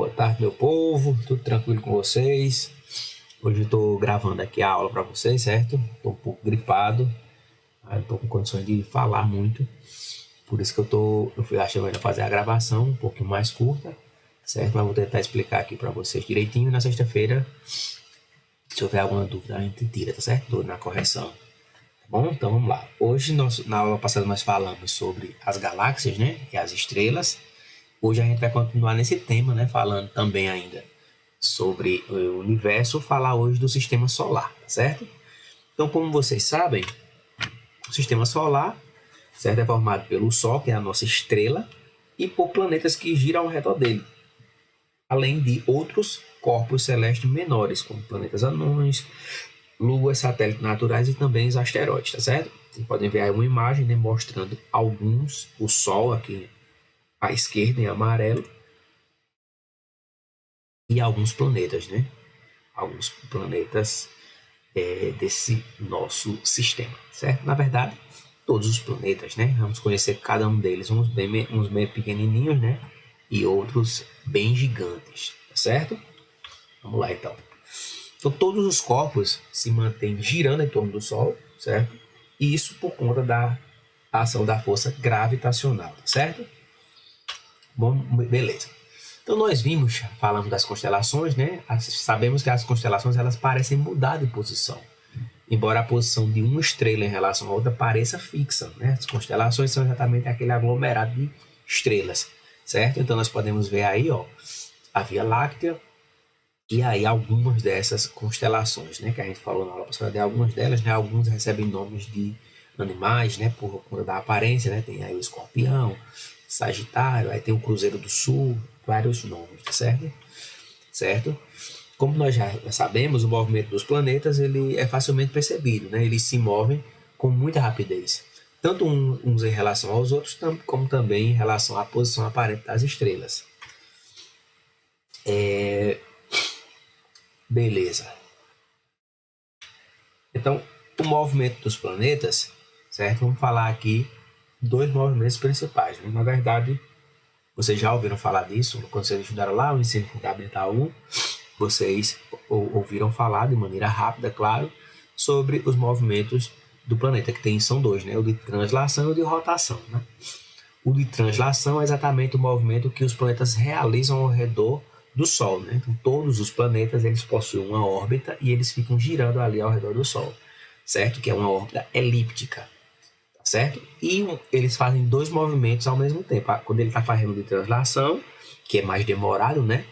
Boa tarde, meu povo, tudo tranquilo com vocês? Hoje eu estou gravando aqui a aula para vocês, certo? Estou um pouco gripado, não estou com condições de falar muito, por isso que eu fui achando melhor fazer a gravação um pouquinho mais curta, certo? Mas vou tentar explicar aqui para vocês direitinho. Na sexta-feira, se houver alguma dúvida, a gente tira, tá certo? Tô na correção. Bom, então vamos lá. Hoje, na aula passada, nós falamos sobre as galáxias, né? E as estrelas. Hoje a gente vai continuar nesse tema, né? Falando também ainda sobre o universo, falar hoje do sistema solar, certo? Então, como vocês sabem, o sistema solar, certo, é formado pelo Sol, que é a nossa estrela, e por planetas que giram ao redor dele, além de outros corpos celestes menores, como planetas anões, luas, satélites naturais e também os asteroides, tá certo? Vocês podem ver aí uma imagem, né, mostrando alguns, o Sol aqui à esquerda em amarelo, e alguns planetas, né? Alguns planetas desse nosso sistema, certo? Na verdade, todos os planetas, né? Vamos conhecer cada um deles, uns bem pequenininhos, né? E outros bem gigantes, tá certo? Vamos lá, então. Então, todos os corpos se mantêm girando em torno do Sol, certo? E isso por conta da ação da força gravitacional, tá certo? Bom, beleza. Então nós falamos das constelações, né? Sabemos que as constelações elas parecem mudar de posição, embora a posição de uma estrela em relação a outra pareça fixa, né? As constelações são exatamente aquele aglomerado de estrelas, certo? Então nós podemos ver aí, ó, a Via Láctea e aí algumas dessas constelações, né? Que a gente falou na aula passada de algumas delas, né? Alguns recebem nomes de animais, né? Por conta da aparência, né? Tem aí o Escorpião, Sagitário, aí tem o Cruzeiro do Sul, vários nomes, certo? Certo? Como nós já sabemos, o movimento dos planetas ele é facilmente percebido, né? Eles se movem com muita rapidez, tanto uns em relação aos outros, como também em relação à posição aparente das estrelas. Beleza. Então, o movimento dos planetas, certo? Vamos falar aqui dois movimentos principais, né? Na verdade, vocês já ouviram falar disso quando vocês estudaram lá o ensino fundamental 1. Vocês ouviram falar de maneira rápida, claro, sobre os movimentos do planeta, que são dois, né? O de translação e o de rotação, né? O de translação é exatamente o movimento que os planetas realizam ao redor do Sol, né? Então, todos os planetas eles possuem uma órbita e eles ficam girando ali ao redor do Sol, certo? Que é uma órbita elíptica, certo? E eles fazem dois movimentos ao mesmo tempo. Quando ele está fazendo de translação, que é mais demorado, né?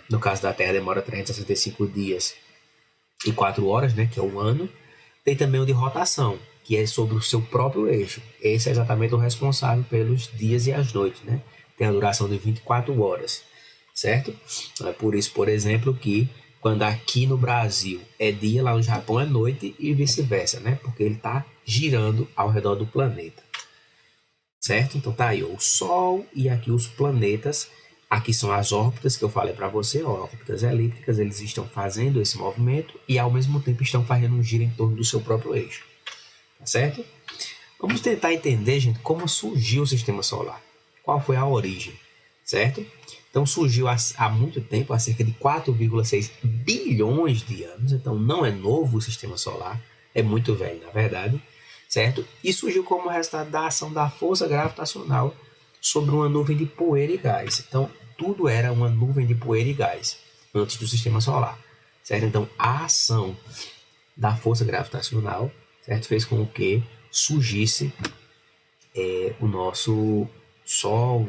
No caso da Terra demora 365 dias e 4 horas, né? Que é um ano. Tem também o de rotação, que é sobre o seu próprio eixo. Esse é exatamente o responsável pelos dias e as noites, né? Tem a duração de 24 horas, certo? Então é por isso, por exemplo, que quando aqui no Brasil é dia, lá no Japão é noite e vice-versa, né? Porque ele está girando ao redor do planeta, certo? Então tá aí o Sol e aqui os planetas. Aqui são as órbitas que eu falei para você, ó, órbitas elípticas, eles estão fazendo esse movimento e ao mesmo tempo estão fazendo um giro em torno do seu próprio eixo, tá certo? Vamos tentar entender, gente, como surgiu o sistema solar. Qual foi a origem, certo? Então surgiu há muito tempo, há cerca de 4,6 bilhões de anos, então não é novo o sistema solar, é muito velho na verdade, certo? E surgiu como resultado da ação da força gravitacional sobre uma nuvem de poeira e gás. Então tudo era uma nuvem de poeira e gás antes do sistema solar, certo? Então a ação da força gravitacional, certo, fez com que surgisse o nosso Sol,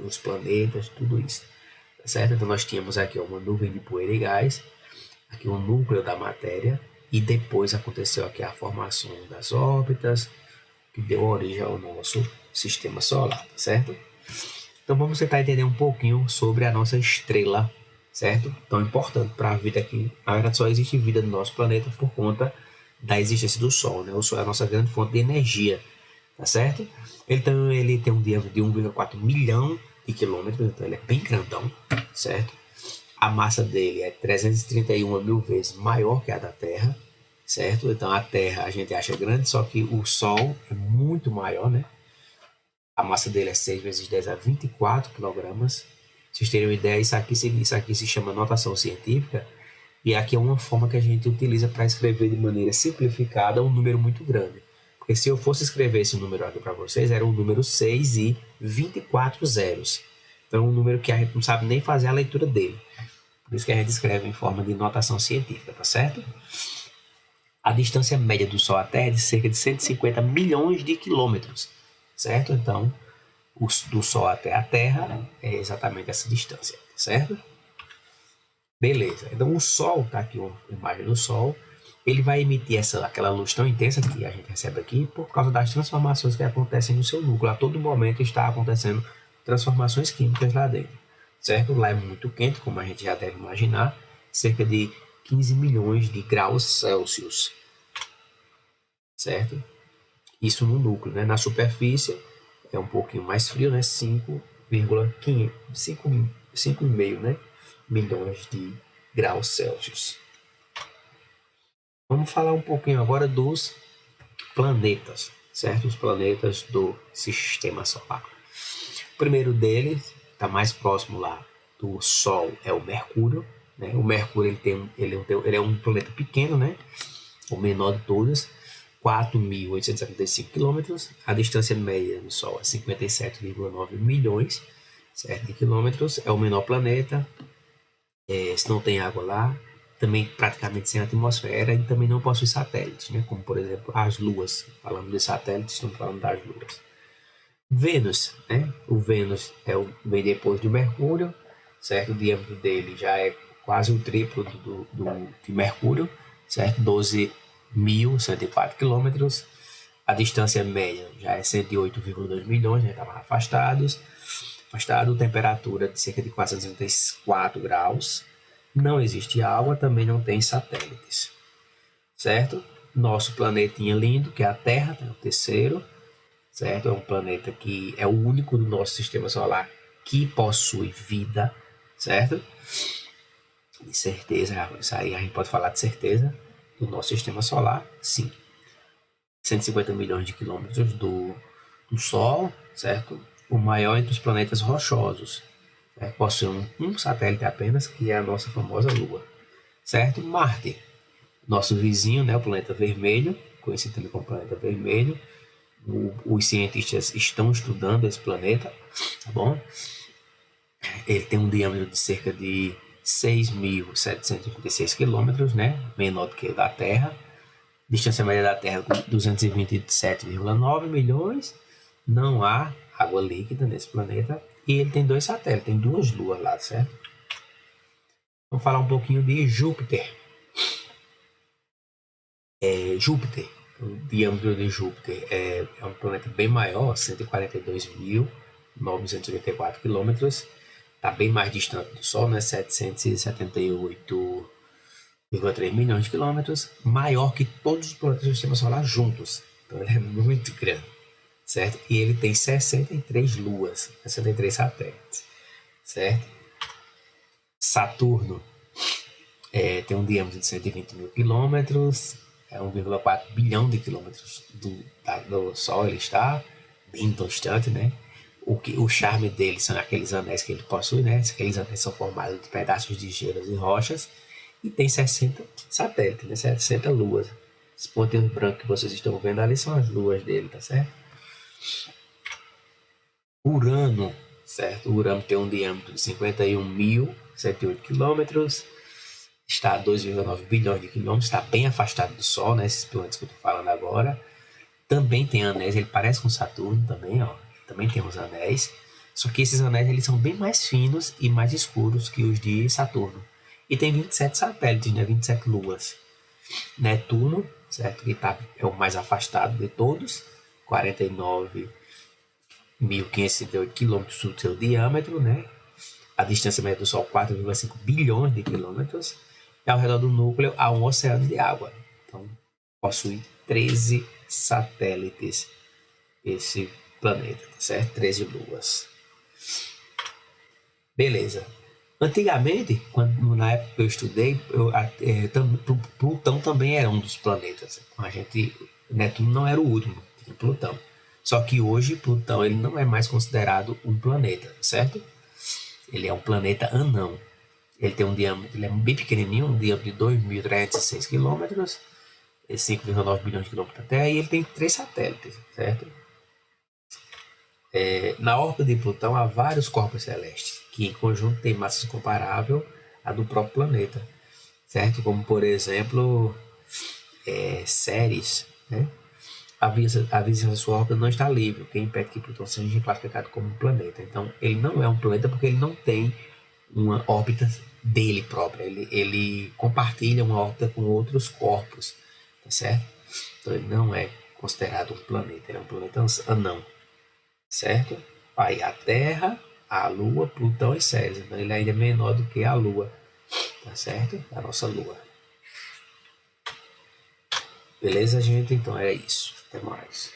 os planetas, tudo isso, certo? Então nós tínhamos aqui uma nuvem de poeira e gás, aqui o núcleo da matéria, e depois aconteceu aqui a formação das órbitas, que deu origem ao nosso sistema solar, certo? Então vamos tentar entender um pouquinho sobre a nossa estrela, certo? Tão importante para a vida aqui. Na verdade só existe vida no nosso planeta por conta da existência do Sol, né? O Sol é a nossa grande fonte de energia, tá certo? Então ele tem um diâmetro de 1,4 milhão de quilômetros, então ele é bem grandão, certo? A massa dele é 331 mil vezes maior que a da Terra, certo? Então a Terra a gente acha grande, só que o Sol é muito maior, né? A massa dele é 6 vezes 10 a 24 kg, vocês terem uma ideia, isso aqui se chama notação científica, e aqui é uma forma que a gente utiliza para escrever de maneira simplificada um número muito grande. Porque se eu fosse escrever esse número aqui para vocês, era o número 6 e 24 zeros. Então é um número que a gente não sabe nem fazer a leitura dele. Por isso que a gente escreve em forma de notação científica, tá certo? A distância média do Sol à Terra é de cerca de 150 milhões de quilômetros, certo? Então, do Sol até a Terra é exatamente essa distância, certo? Beleza. Então, o Sol, tá aqui uma imagem do Sol, ele vai emitir aquela luz tão intensa que a gente recebe aqui por causa das transformações que acontecem no seu núcleo. A todo momento está acontecendo transformações químicas lá dentro, certo? Lá é muito quente, como a gente já deve imaginar, cerca de 15 milhões de graus Celsius, certo? Isso no núcleo, né? Na superfície é um pouquinho mais frio, né? 5,5, né? Milhões de graus Celsius. Vamos falar um pouquinho agora dos planetas, certo? Os planetas do Sistema Solar. O primeiro deles, está mais próximo lá do Sol, é o Mercúrio, né? O Mercúrio ele é um planeta pequeno, né? O menor de todos, 4.875 quilômetros. A distância média do Sol é 57,9 milhões, certo, de quilômetros. É o menor planeta. Se não tem água lá, também praticamente sem atmosfera, e também não possui satélites, né? Como por exemplo as luas. Falando de satélites, estamos falando das luas. Vênus, né? O Vênus vem depois do Mercúrio, certo? O diâmetro dele já é quase o triplo de Mercúrio, certo? 12.104 quilômetros. A distância média já é 108,2 milhões, já estava afastado, temperatura de cerca de 464 graus. Não existe água, também não tem satélites, certo? Nosso planetinha lindo, que é a Terra, é o terceiro, certo? É um planeta que é o único do nosso sistema solar que possui vida, certo? De certeza, isso aí a gente pode falar de certeza, do nosso sistema solar, sim. 150 milhões de quilômetros do Sol, certo? O maior entre os planetas rochosos. Possui um satélite apenas, que é a nossa famosa Lua, certo? Marte, nosso vizinho, né? O planeta vermelho, conhecido também como planeta vermelho. Os cientistas estão estudando esse planeta, tá bom? Ele tem um diâmetro de cerca de 6.736 quilômetros, né? Menor do que o da Terra. Distância média da Terra, 227,9 milhões. Não há água líquida nesse planeta. E ele tem 2 satélites, tem 2 luas lá, certo? Vamos falar um pouquinho de Júpiter. Júpiter, o diâmetro de Júpiter é um planeta bem maior, 142.984 quilômetros. Está bem mais distante do Sol, né? 778,3 milhões de quilômetros, maior que todos os planetas do Sistema Solar juntos. Então ele é muito grande, certo? E ele tem 63 luas, 63 satélites, certo? Saturno tem um diâmetro de 120 mil quilômetros, é 1,4 bilhão de quilômetros do Sol, ele está bem distante, né? O charme dele são aqueles anéis que ele possui, né? Aqueles anéis são formados de pedaços de gelos e rochas, e tem 60 satélites, né? 60 luas. Os pontinhos brancos que vocês estão vendo ali são as luas dele, tá certo? Urano, certo? Urano tem um diâmetro de 51.108 quilômetros, está a 2,9 bilhões de quilômetros, está bem afastado do Sol, né? Esses planetas que eu estou falando agora. Também tem anéis, ele parece com Saturno também, ó. Também tem os anéis, só que esses anéis eles são bem mais finos e mais escuros que os de Saturno. E tem 27 satélites, né? 27 luas. Netuno, certo? Que é o mais afastado de todos, 49.568 quilômetros do seu diâmetro, né? A distância média do Sol, 4,5 bilhões de quilômetros. E ao redor do núcleo há um oceano de água. Então, possui 13 satélites esse planeta, tá certo? 13 luas. Beleza. Antigamente, na época que eu estudei, Plutão também era um dos planetas. Netuno não era o último, tinha Plutão. Só que hoje Plutão ele não é mais considerado um planeta, certo? Ele é um planeta anão. Ele tem um diâmetro, ele é bem pequenininho, um diâmetro de 2.306 quilômetros, 5,9 bilhões de quilômetros da Terra, e ele tem 3 satélites, certo? Na órbita de Plutão há vários corpos celestes, que em conjunto têm massa comparável à do próprio planeta, certo? Como, por exemplo, Ceres, né? A vizinhança da sua órbita não está livre, o que impede que Plutão seja classificado como um planeta. Então, ele não é um planeta porque ele não tem uma órbita dele própria. Ele compartilha uma órbita com outros corpos, tá certo? Então, ele não é considerado um planeta, ele é um planeta anão, certo? Aí, a Terra, a Lua, Plutão e Ceres. Então, ele ainda é menor do que a Lua, tá certo? A nossa Lua. Beleza, gente? Então, é isso. Até mais.